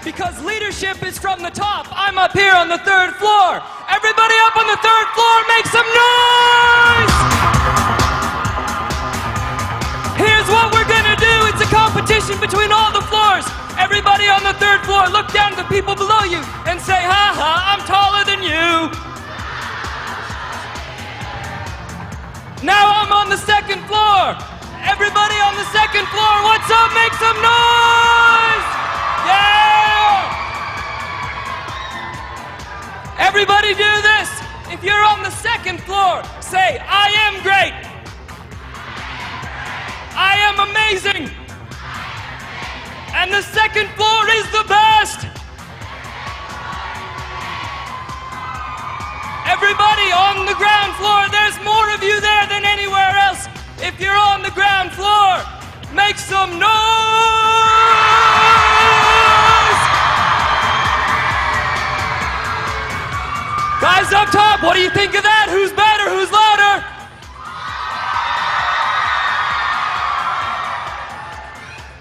Because leadership is from the top. I'm up here on the 3rd floor. Everybody up on the 3rd floor, make some noise! Here's what we're gonna do. It's a competition between all the floors. Everybody on the 3rd floor, look down at the people below you and say, ha ha, I'm taller than you. Now I'm on the 2nd floor. Everybody on the 2nd floor, what's up? Make some noise! Yeah! Everybody do this. If you're on the 2nd floor, say, I am great. I am amazing. And the 2nd floor is the best. Everybody on the ground floor, there's more of you there than anywhere else. If you're on the ground floor, make some noise! Guys up top, what do you think of that? Who's better? Who's louder?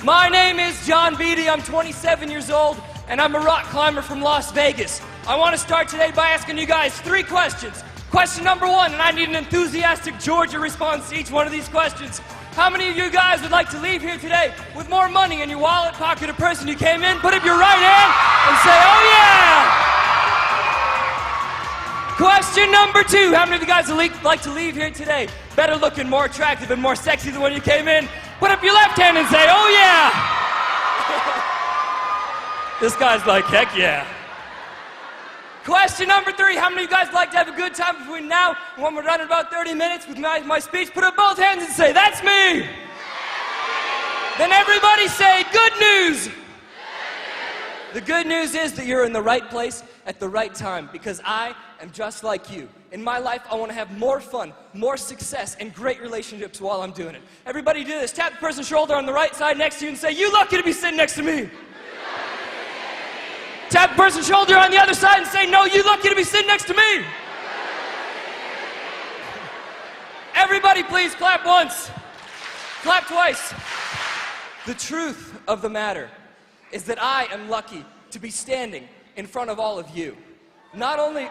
My name is John Beatty. I'm 27 years old, and I'm a rock climber from Las Vegas. I want to start today by asking you guys 3 questions. Question number 1, and I need an enthusiastic Georgia response to each one of these questions. How many of you guys would like to leave here today with more money in your wallet, pocket, or purse than you came in? Put up your right hand and say, oh yeah! Question number 2, how many of you guys would like to leave here today better looking, more attractive, and more sexy than when you came in? Put up your left hand and say, oh yeah! This guy's like, heck yeah. Question number 3, how many of you guys like to have a good time between now and when we're done in about 30 minutes with my speech? Put up both hands and say, that's me! Then everybody say, good news! The good news is that you're in the right place at the right time, because I am just like you. In my life, I want to have more fun, more success, and great relationships while I'm doing it. Everybody do this. Tap the person's shoulder on the right side next to you and say, you lucky to be sitting next to me. Tap the person's shoulder on the other side and say, no, you lucky to be sitting next to me. Everybody please clap once. Clap twice. The truth of the matter is that I am lucky to be standing in front of all of you. Not only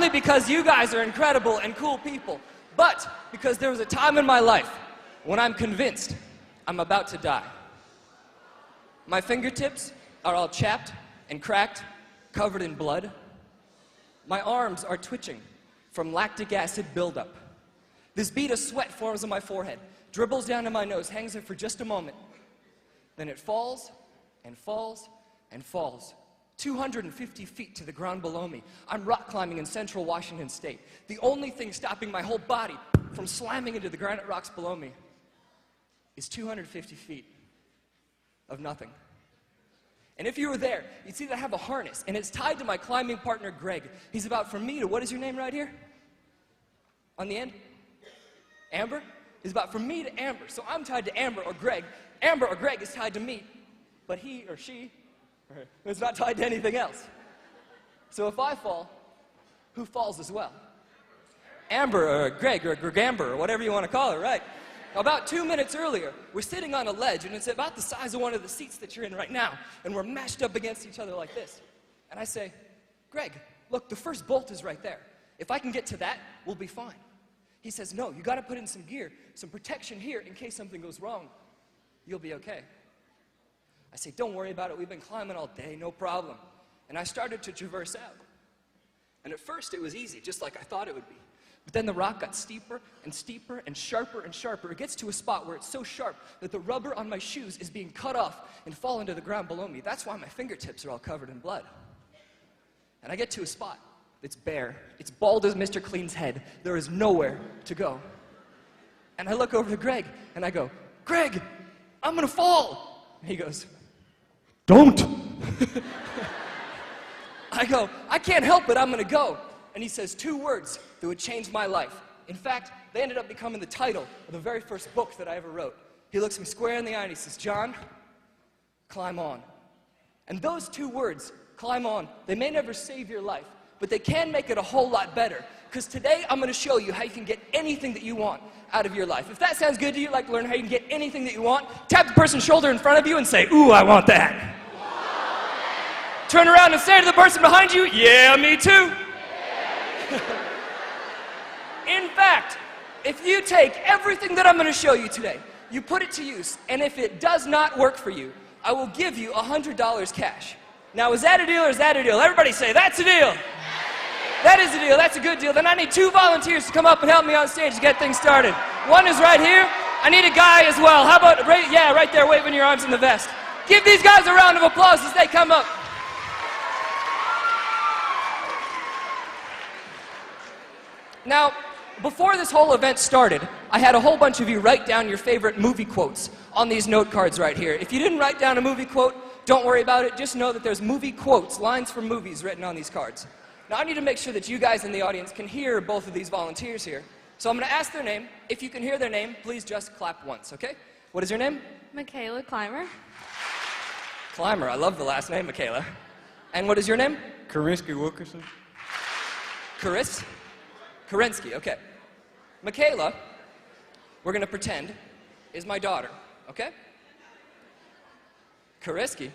because you guys are incredible and cool people, but because there was a time in my life when I'm convinced I'm about to die. My fingertips are all chapped and cracked, covered in blood. My arms are twitching from lactic acid buildup. This bead of sweat forms on my forehead, dribbles down to my nose, hangs there for just a moment. Then it falls and falls and falls. 250 feet to the ground below me. I'm rock climbing in central Washington state. The only thing stopping my whole body from slamming into the granite rocks below me is 250 feet of nothing. And if you were there, you'd see that I have a harness, and it's tied to my climbing partner, Greg. He's about from me to, what is your name right here? On the end? Amber? He's about from me to Amber. So I'm tied to Amber or Greg. Amber or Greg is tied to me, but he or she is not tied to anything else. So if I fall, who falls as well? Amber or Greg or Gregamber or whatever you want to call her, right? About 2 minutes earlier, we're sitting on a ledge, and it's about the size of one of the seats that you're in right now, and we're mashed up against each other like this. And I say, Greg, look, the first bolt is right there. If I can get to that, we'll be fine. He says, no, you got to put in some gear, some protection here in case something goes wrong. You'll be okay. I say, don't worry about it. We've been climbing all day, no problem. And I started to traverse out. And at first, it was easy, just like I thought it would be. But then the rock got steeper and steeper and sharper and sharper. It gets to a spot where it's so sharp that the rubber on my shoes is being cut off and falling to the ground below me. That's why my fingertips are all covered in blood. And I get to a spot that's bare. It's bald as Mr. Clean's head. There is nowhere to go. And I look over to Greg and I go, Greg, I'm gonna fall. And he goes, don't. I go, I can't help it, I'm gonna go. And he says 2 words that would change my life. In fact, they ended up becoming the title of the very first book that I ever wrote. He looks me square in the eye and he says, John, climb on. And those 2 words, climb on, they may never save your life, but they can make it a whole lot better. Because today I'm gonna show you how you can get anything that you want out of your life. If that sounds good to you, like to learn how you can get anything that you want, tap the person's shoulder in front of you and say, ooh, I want that. turn around and say to the person behind you, yeah, me too. In fact, if you take everything that I'm going to show you today, you put it to use, and if it does not work for you, I will give you $100 cash. Now, is that a deal or is that a deal? Everybody say, that's a deal. That is a deal. That's a good deal. Then I need 2 volunteers to come up and help me on stage to get things started. One is right here. I need a guy as well. How about, right there, waving your arms in the vest. Give these guys a round of applause as they come up. Now, before this whole event started, I had a whole bunch of you write down your favorite movie quotes on these note cards right here. If you didn't write down a movie quote, don't worry about it. Just know that there's movie quotes, lines from movies written on these cards. Now, I need to make sure that you guys in the audience can hear both of these volunteers here. So I'm going to ask their name. If you can hear their name, please just clap once, okay? What is your name? Michaela Clymer. Clymer, I love the last name, Michaela. And what is your name? Karinsky Wilkerson. Kerensky, okay. Michaela, we're going to pretend, is my daughter, okay? Karinsky,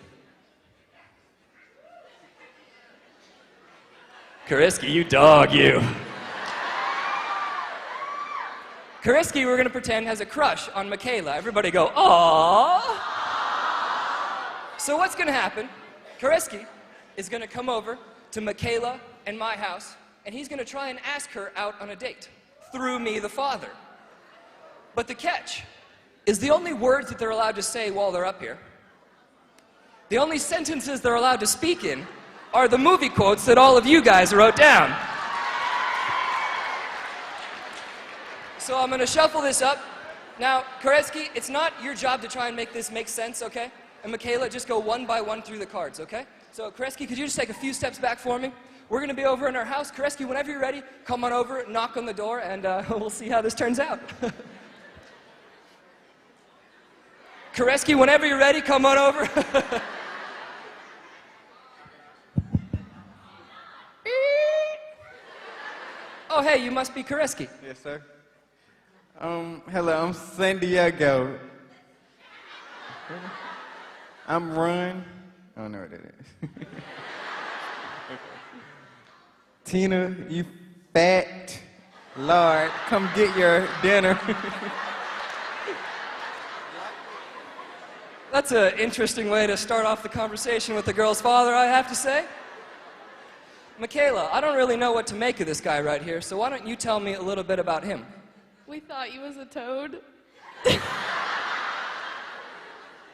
you dog, you. Karinsky, we're going to pretend, has a crush on Michaela. Everybody go, aww. So what's going to happen, Karinsky is going to come over to Michaela and my house, and he's going to try and ask her out on a date through me, the father. But the catch is the only words that they're allowed to say while they're up here, the only sentences they're allowed to speak in are the movie quotes that all of you guys wrote down. So I'm going to shuffle this up. Now, Karinsky, it's not your job to try and make this make sense, okay? And Michaela, just go one by one through the cards, okay? So Karinsky, could you just take a few steps back for me? We're going to be over in our house. Karinsky, whenever you're ready, come on over, knock on the door, and we'll see how this turns out. Karinsky, whenever you're ready, come on over. Oh, hey, you must be Karinsky. Yes, sir. Hello, I'm San Diego. I'm Run. I don't know what that is. Tina, you fat lord, come get your dinner. That's an interesting way to start off the conversation with the girl's father, I have to say. Michaela, I don't really know what to make of this guy right here, so why don't you tell me a little bit about him? We thought you was a toad. You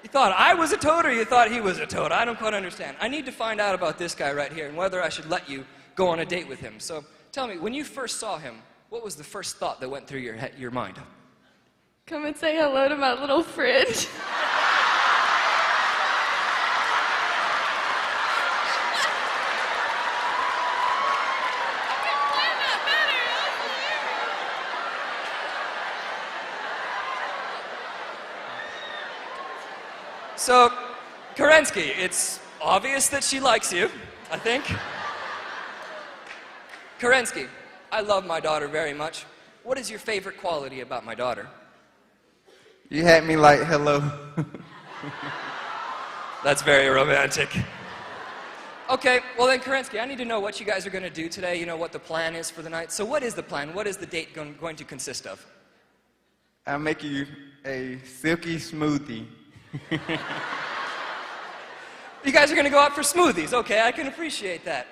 thought I was a toad or you thought he was a toad? I don't quite understand. I need to find out about this guy right here and whether I should let you go on a date with him. So tell me, when you first saw him, what was the first thought that went through your mind? Come and say hello to my little fridge. So, Karinsky, it's obvious that she likes you, I think. Karinsky, I love my daughter very much. What is your favorite quality about my daughter? You had me like, hello. That's very romantic. Okay, well then, Karinsky, I need to know what you guys are going to do today, you know, what the plan is for the night. So what is the plan? What is the date going to consist of? I'll make you a silky smoothie. You guys are going to go out for smoothies. Okay, I can appreciate that.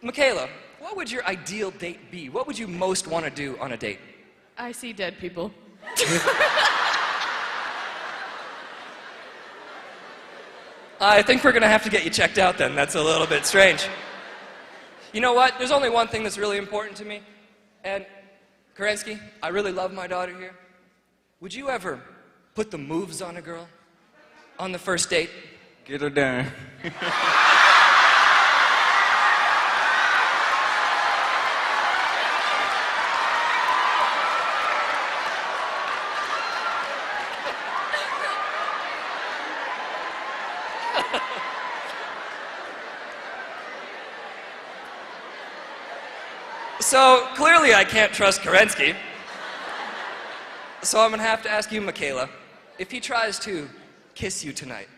Michaela, what would your ideal date be? What would you most want to do on a date? I see dead people. I think we're going to have to get you checked out then. That's a little bit strange. You know what? There's only one thing that's really important to me. And, Karinsky, I really love my daughter here. Would you ever put the moves on a girl on the first date? Get her done. So, clearly I can't trust Karinsky. So I'm going to have to ask you, Michaela, if he tries to kiss you tonight,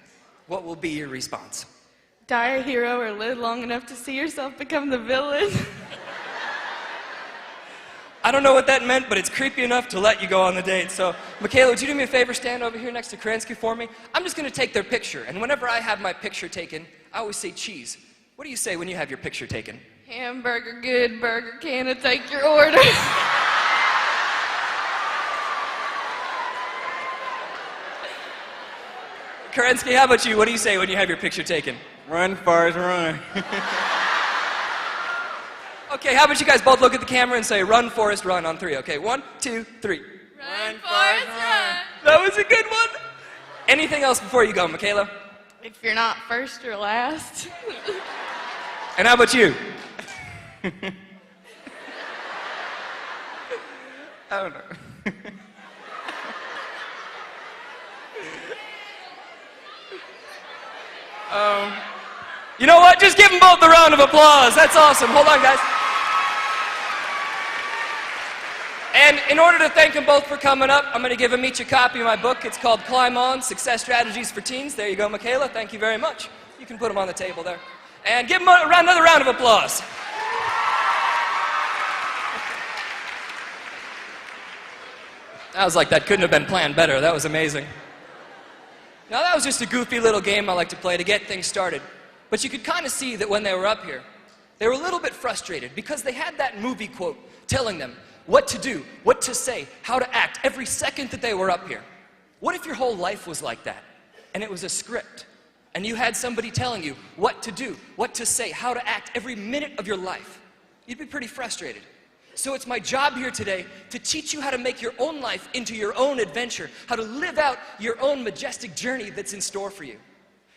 what will be your response? Die a hero or live long enough to see yourself become the villain. I don't know what that meant, but it's creepy enough to let you go on the date. So, Michaela, would you do me a favor? Stand over here next to Kerensky for me. I'm just going to take their picture. And whenever I have my picture taken, I always say cheese. What do you say when you have your picture taken? Hamburger good, burger can I take your order? Kerensky, how about you? What do you say when you have your picture taken? Run, Forrest, run. Okay, how about you guys both look at the camera and say, run, Forrest, run on 3. Okay, 1, 2, 3. Run, Forrest, run. That was a good one. Anything else before you go, Michaela? If you're not first or last. And how about you? I don't know. You know what? Just give them both a round of applause. That's awesome. Hold on, guys. And in order to thank them both for coming up, I'm going to give them each a copy of my book. It's called Climb On, Success Strategies for Teens. There you go, Michaela. Thank you very much. You can put them on the table there. And give them another round of applause. I was like, that couldn't have been planned better. That was amazing. Now, that was just a goofy little game I like to play to get things started. But you could kind of see that when they were up here, they were a little bit frustrated because they had that movie quote telling them what to do, what to say, how to act every second that they were up here. What if your whole life was like that? And it was a script. And you had somebody telling you what to do, what to say, how to act every minute of your life. You'd be pretty frustrated. So it's my job here today to teach you how to make your own life into your own adventure, how to live out your own majestic journey that's in store for you.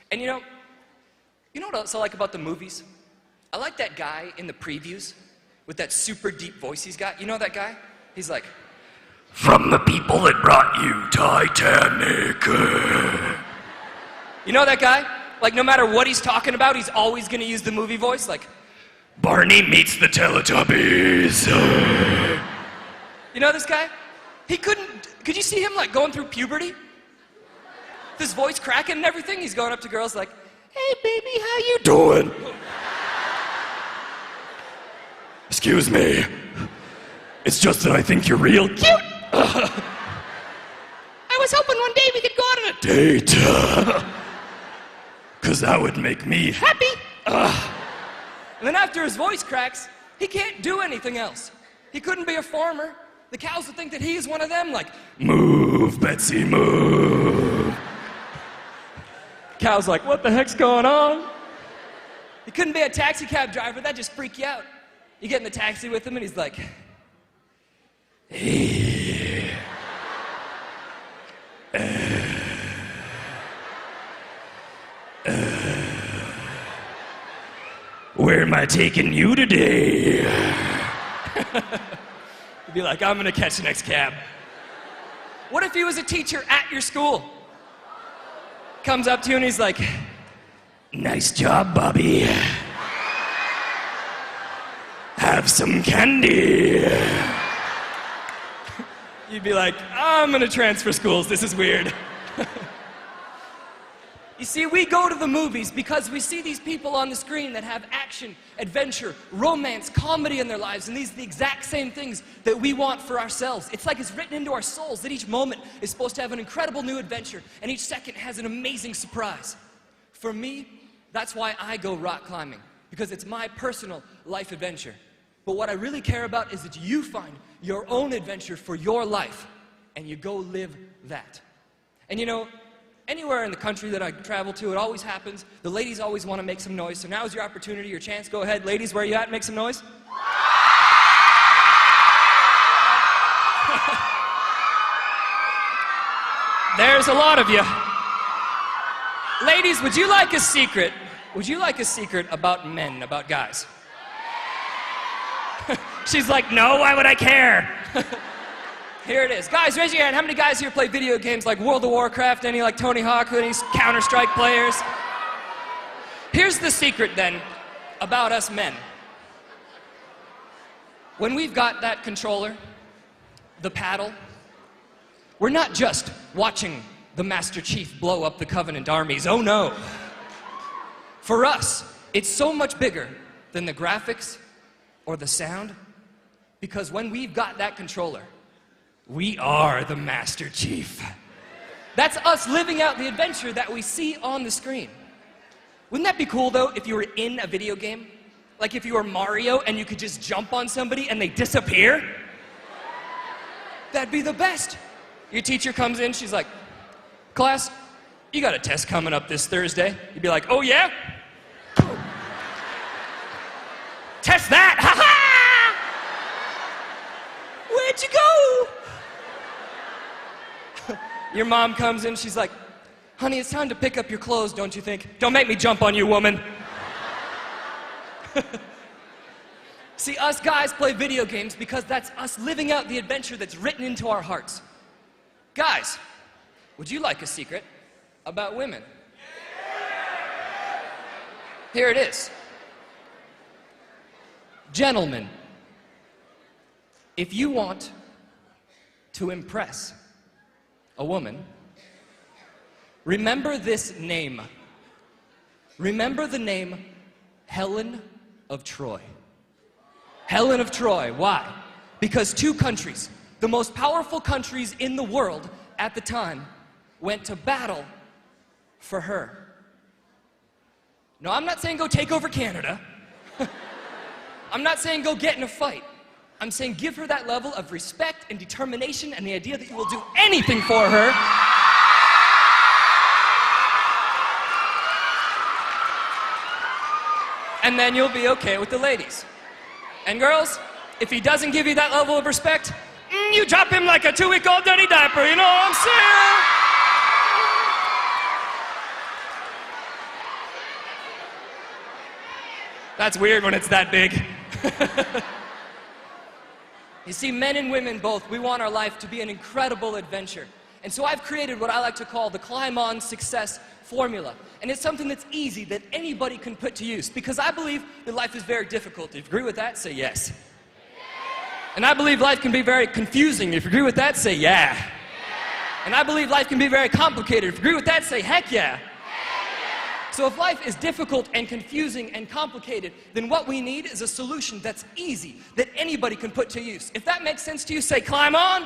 And you know what else I like about the movies? I like that guy in the previews with that super deep voice he's got. You know that guy? He's like, from the people that brought you Titanic. You know that guy? Like no matter what he's talking about, he's always gonna use the movie voice, like, Barney meets the Teletubbies. You know this guy? Could you see him like going through puberty? This voice cracking and everything. He's going up to girls like, hey baby, how you doing? Excuse me. It's just that I think you're real cute. I was hoping one day we could go out on a date. Cause that would make me happy. And then after his voice cracks, he can't do anything else. He couldn't be a farmer. The cows would think that he's one of them, like, move, Betsy, move. Cow's like, what the heck's going on? He couldn't be a taxi cab driver, that'd just freak you out. You get in the taxi with him and he's like, hey. Where am I taking you today? You'd be like, I'm gonna catch the next cab. What if he was a teacher at your school? Comes up to you and he's like, nice job, Bobby. Have some candy. You'd be like, I'm gonna transfer schools, this is weird. You see, we go to the movies because we see these people on the screen that have action, adventure, romance, comedy in their lives, and these are the exact same things that we want for ourselves. It's like it's written into our souls that each moment is supposed to have an incredible new adventure, and each second has an amazing surprise. For me, that's why I go rock climbing, because it's my personal life adventure. But what I really care about is that you find your own adventure for your life, and you go live that. And you know, anywhere in the country that I travel to, it always happens. The ladies always want to make some noise, so now's your opportunity, your chance. Go ahead, ladies, where are you at? Make some noise. There's a lot of you. Ladies, would you like a secret? Would you like a secret about men, about guys? She's like, no, why would I care? Here it is. Guys, raise your hand. How many guys here play video games like World of Warcraft? Any like Tony Hawk, any Counter-Strike players? Here's the secret then about us men. When we've got that controller, the paddle, we're not just watching the Master Chief blow up the Covenant armies. Oh no. For us, it's so much bigger than the graphics or the sound, because when we've got that controller, we are the Master Chief. That's us living out the adventure that we see on the screen. Wouldn't that be cool, though, if you were in a video game? Like if you were Mario and you could just jump on somebody and they disappear? That'd be the best. Your teacher comes in, she's like, class, you got a test coming up this Thursday. You'd be like, oh yeah? Test that, ha-ha! Where'd you go? Your mom comes in, she's like, honey, it's time to pick up your clothes, don't you think? Don't make me jump on you, woman. See, us guys play video games because that's us living out the adventure that's written into our hearts. Guys, would you like a secret about women? Here it is. Gentlemen, if you want to impress a woman, remember this name. Remember the name Helen of Troy. Helen of Troy. Why? Because two countries, the most powerful countries in the world at the time, went to battle for her. No, I'm not saying go take over Canada. I'm not saying go get in a fight. I'm saying give her that level of respect and determination and the idea that you will do anything for her. And then you'll be okay with the ladies. And girls, if he doesn't give you that level of respect, you drop him like a 2-week-old dirty diaper, you know what I'm saying? That's weird when it's that big. You see, men and women both, we want our life to be an incredible adventure. And so I've created what I like to call the Climb On Success Formula. And it's something that's easy, that anybody can put to use. Because I believe that life is very difficult. If you agree with that, say yes. And I believe life can be very confusing. If you agree with that, say yeah. And I believe life can be very complicated. If you agree with that, say heck yeah. So if life is difficult and confusing and complicated, then what we need is a solution that's easy, that anybody can put to use. If that makes sense to you, say climb on.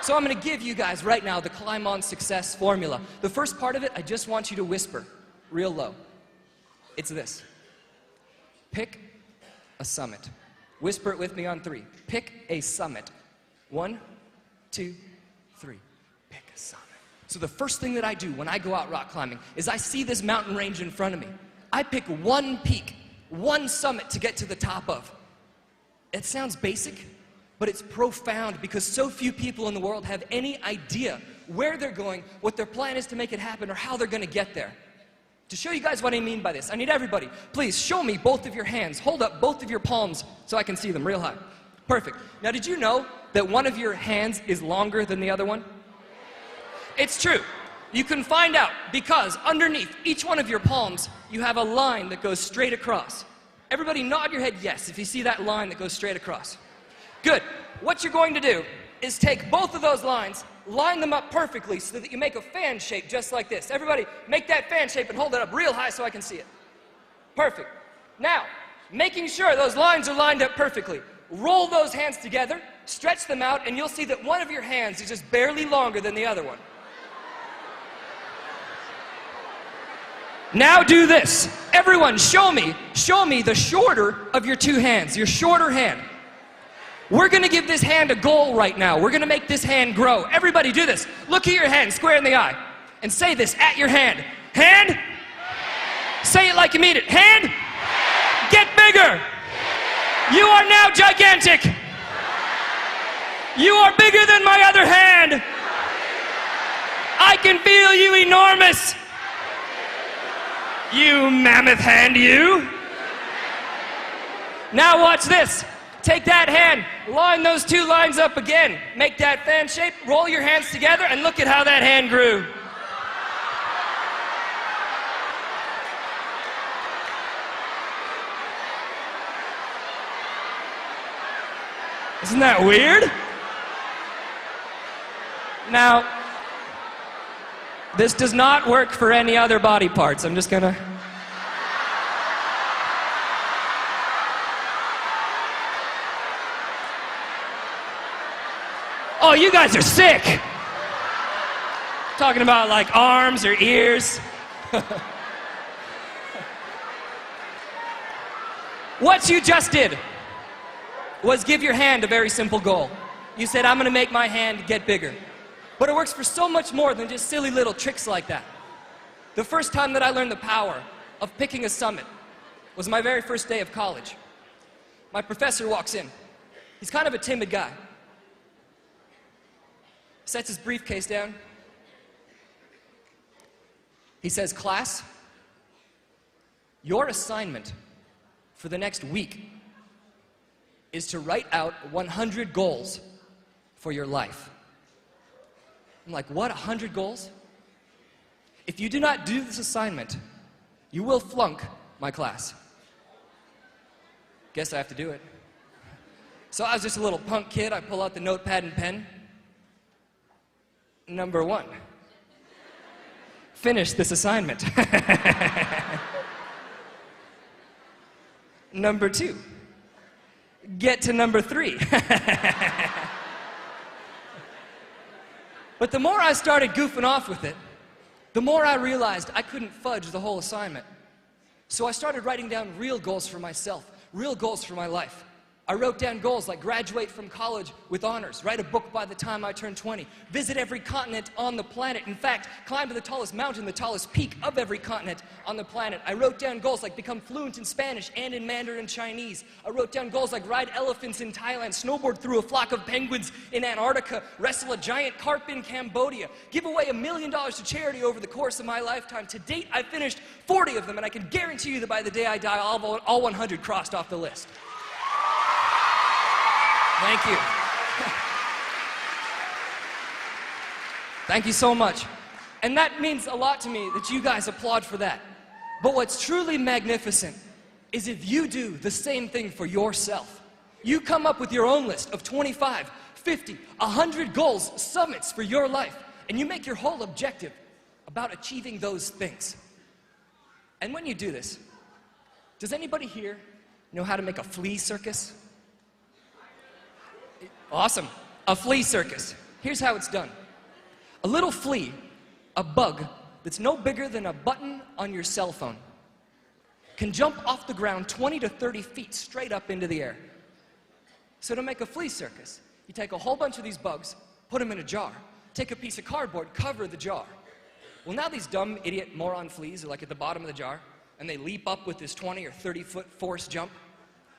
So I'm going to give you guys right now the Climb On Success Formula. The first part of it, I just want you to whisper real low. It's this. Pick a summit. Whisper it with me on 3. Pick a summit. 1, 2, 3. Pick a summit. So the first thing that I do when I go out rock climbing is I see this mountain range in front of me. I pick one peak, one summit to get to the top of. It sounds basic, but it's profound because so few people in the world have any idea where they're going, what their plan is to make it happen, or how they're going to get there. To show you guys what I mean by this, I need everybody, please show me both of your hands. Hold up both of your palms so I can see them real high. Perfect. Now, did you know that one of your hands is longer than the other one? It's true. You can find out because underneath each one of your palms, you have a line that goes straight across. Everybody nod your head yes if you see that line that goes straight across. Good. What you're going to do is take both of those lines, line them up perfectly so that you make a fan shape just like this. Everybody, make that fan shape and hold it up real high so I can see it. Perfect. Now, making sure those lines are lined up perfectly, roll those hands together, stretch them out, and you'll see that one of your hands is just barely longer than the other one. Now do this. Everyone, show me the shorter of your two hands, your shorter hand. We're gonna give this hand a goal right now. We're gonna make this hand grow. Everybody do this. Look at your hand square in the eye and say this at your hand. Hand. Say it like you mean it. Hand. Get bigger. You are now gigantic. You are bigger than my other hand. I can feel you enormous. You mammoth hand, you. Now watch this. Take that hand, line those two lines up again. Make that fan shape, roll your hands together, and look at how that hand grew. Isn't that weird? Now, this does not work for any other body parts. I'm just gonna Oh, you guys are sick. Talking about like arms or ears. What you just did was give your hand a very simple goal. You said, I'm gonna make my hand get bigger. But it works for so much more than just silly little tricks like that. The first time that I learned the power of picking a summit was my very first day of college. My professor walks in. He's kind of a timid guy. Sets his briefcase down. He says, class, your assignment for the next week is to write out 100 goals for your life. I'm like, what, 100 goals? If you do not do this assignment, you will flunk my class. Guess I have to do it. So I was just a little punk kid. I pull out the notepad and pen. Number 1, finish this assignment. Number 2, get to number 3. But the more I started goofing off with it, the more I realized I couldn't fudge the whole assignment. So I started writing down real goals for myself, real goals for my life. I wrote down goals like graduate from college with honors, write a book by the time I turn 20, visit every continent on the planet. In fact, climb to the tallest mountain, the tallest peak of every continent on the planet. I wrote down goals like become fluent in Spanish and in Mandarin Chinese. I wrote down goals like ride elephants in Thailand, snowboard through a flock of penguins in Antarctica, wrestle a giant carp in Cambodia, give away $1 million to charity over the course of my lifetime. To date, I've finished 40 of them, and I can guarantee you that by the day I die, all 100 crossed off the list. Thank you. Thank you so much. And that means a lot to me that you guys applaud for that. But what's truly magnificent is if you do the same thing for yourself. You come up with your own list of 25, 50, 100 goals, summits for your life, and you make your whole objective about achieving those things. And when you do this, does anybody here know how to make a flea circus? Awesome. A flea circus. Here's how it's done. A little flea, a bug that's no bigger than a button on your cell phone, can jump off the ground 20 to 30 feet straight up into the air. So to make a flea circus, you take a whole bunch of these bugs, put them in a jar, take a piece of cardboard, cover the jar. Well, now these dumb, idiot, moron fleas are like at the bottom of the jar, and they leap up with this 20 or 30-foot force jump,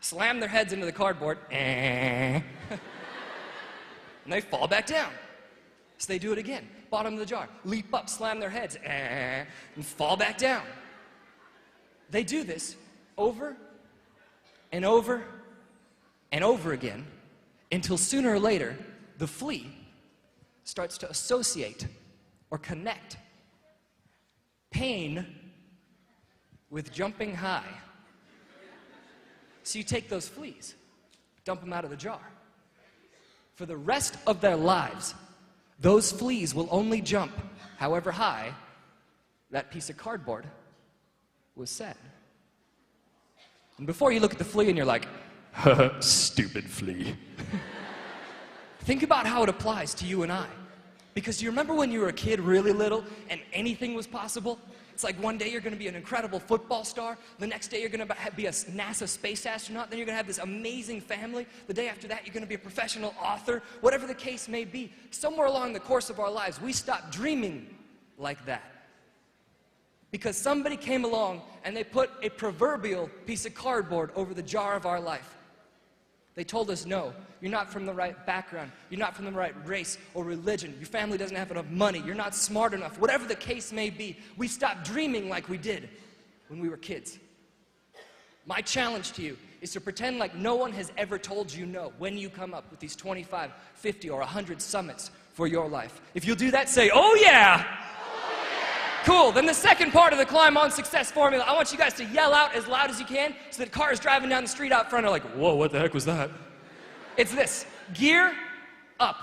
slam their heads into the cardboard, and they fall back down. So they do it again. Bottom of the jar. Leap up, slam their heads, and fall back down. They do this over and over and over again until sooner or later, the flea starts to associate or connect pain with jumping high. So you take those fleas, dump them out of the jar. For the rest of their lives, those fleas will only jump however high that piece of cardboard was set. And before you look at the flea and you're like, stupid flea. Think about how it applies to you and I. Because you remember when you were a kid really little and anything was possible? It's like one day you're going to be an incredible football star, the next day you're going to be a NASA space astronaut, then you're going to have this amazing family, the day after that you're going to be a professional author, whatever the case may be. Somewhere along the course of our lives, we stop dreaming like that. Because somebody came along and they put a proverbial piece of cardboard over the jar of our life. They told us, no, you're not from the right background, you're not from the right race or religion, your family doesn't have enough money, you're not smart enough, whatever the case may be. We stopped dreaming like we did when we were kids. My challenge to you is to pretend like no one has ever told you no when you come up with these 25, 50, or 100 summits for your life. If you'll do that, say, oh yeah! Cool, then the second part of the Climb On Success formula, I want you guys to yell out as loud as you can so that cars driving down the street out front are like, whoa, what the heck was that? It's this, gear up.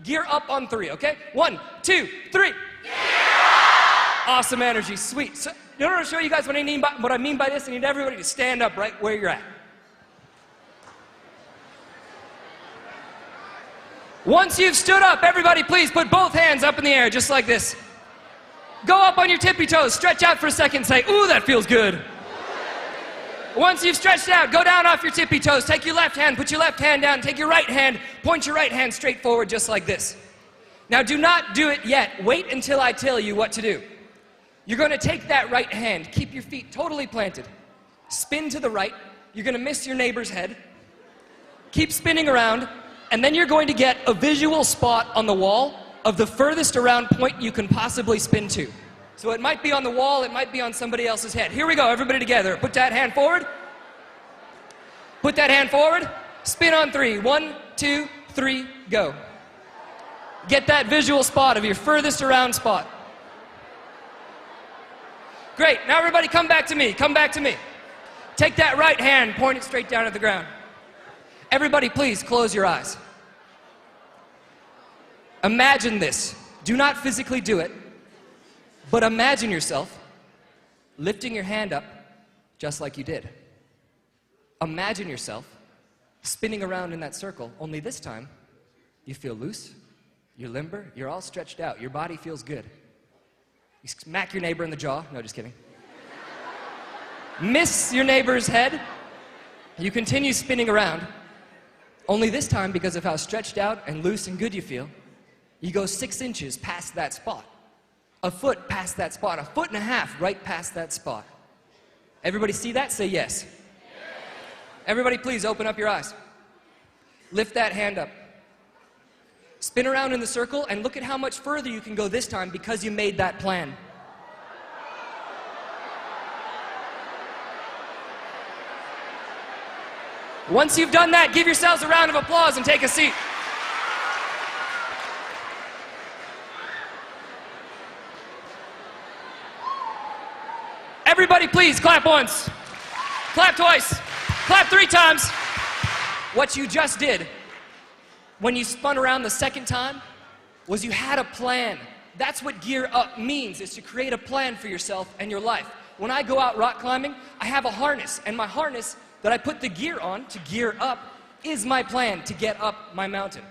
Gear up on 3, okay? 1, 2, 3. Gear up! Awesome energy, sweet. So, in order to show you guys what I mean by this, I need everybody to stand up right where you're at. Once you've stood up, everybody please put both hands up in the air, just like this. Go up on your tippy toes, stretch out for a second, say, ooh, that feels good. Once you've stretched out, go down off your tippy toes, take your left hand, put your left hand down, take your right hand, point your right hand straight forward, just like this. Now do not do it yet. Wait until I tell you what to do. You're going to take that right hand, keep your feet totally planted, spin to the right, you're going to miss your neighbor's head, keep spinning around, and then you're going to get a visual spot on the wall of the furthest around point you can possibly spin to. So it might be on the wall, it might be on somebody else's head. Here we go, everybody together. Put that hand forward. Put that hand forward. Spin on 3. 1, 2, 3, go. Get that visual spot of your furthest around spot. Great, now everybody come back to me, come back to me. Take that right hand, point it straight down at the ground. Everybody please close your eyes. Imagine this. Do not physically do it, but imagine yourself lifting your hand up just like you did. Imagine yourself spinning around in that circle, only this time you feel loose, you're limber, you're all stretched out, your body feels good. You smack your neighbor in the jaw. No, just kidding. Miss your neighbor's head. You continue spinning around. Only this time, because of how stretched out and loose and good you feel, you go 6 inches past that spot. A foot past that spot. 1.5 feet right past that spot. Everybody see that? Say yes. Yes. Everybody please open up your eyes. Lift that hand up. Spin around in the circle and look at how much further you can go this time because you made that plan. Once you've done that, give yourselves a round of applause and take a seat. Everybody please clap once, clap twice, clap 3 times. What you just did when you spun around the second time was you had a plan. That's what gear up means, is to create a plan for yourself and your life. When I go out rock climbing, I have a harness, and my harness that I put the gear on to gear up is my plan to get up my mountain.